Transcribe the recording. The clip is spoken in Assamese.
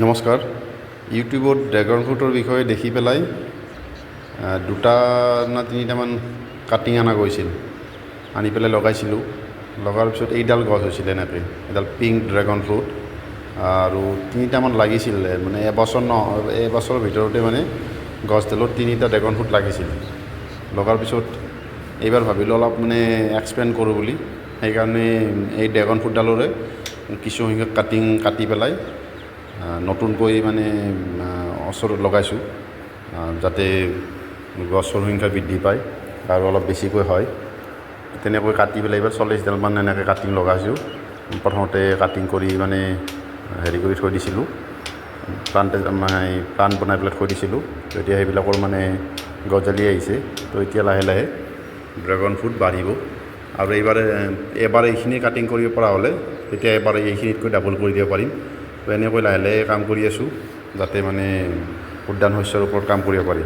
নমস্কাৰ। ইউটিউবত ড্ৰেগন ফ্ৰুটৰ বিষয়ে দেখি পেলাই দুটা না তিনিটামান কাটিং অনা গৈছিল, আনি পেলাই লগাইছিলোঁ। লগাৰ পিছত এইডাল গছ হৈছিল এনেকৈ, এডাল পিংক ড্ৰেগন ফ্ৰুট, আৰু তিনিটামান লাগিছিল। মানে এবছৰৰ ভিতৰতে মানে গছডালত তিনিটা ড্ৰেগন ফ্ৰুট লাগিছিল। লগাৰ পিছত এইবাৰ ভাবিলোঁ অলপ মানে এক্সপেণ্ড কৰোঁ বুলি, সেইকাৰণে এই ড্ৰেগন ফ্ৰুটডালৰে কিছুসংখ্যক কাটি পেলাই নতুনকৈ মানে ওচৰত লগাইছোঁ, যাতে গছৰ সংখ্যা বৃদ্ধি পায় আৰু অলপ বেছিকৈ হয়। তেনেকৈ কাটি পেলাই এইবাৰ 40ডালমান এনেকৈ কাটিং লগাইছোঁ। প্ৰথমতে কাটিং কৰি মানে হেৰি কৰি থৈ দিছিলোঁ, প্লান্ট বনাই পেলাই থৈ দিছিলোঁ। তো এতিয়া সেইবিলাকৰ মানে গজালি আহিছে। তো এতিয়া লাহে লাহে ড্ৰেগন ফ্ৰুট বাঢ়িব। আৰু এবাৰ এইখিনি কাটিং কৰিব পৰা হ'লে তেতিয়া এবাৰ এইখিনিতকৈ ডাবল কৰি দিব পাৰিম। তো এনেকৈ লাহে লাহে কাম কৰি আছোঁ, যাতে মানে উদ্যান শস্যৰ ওপৰত কাম কৰিব পাৰি।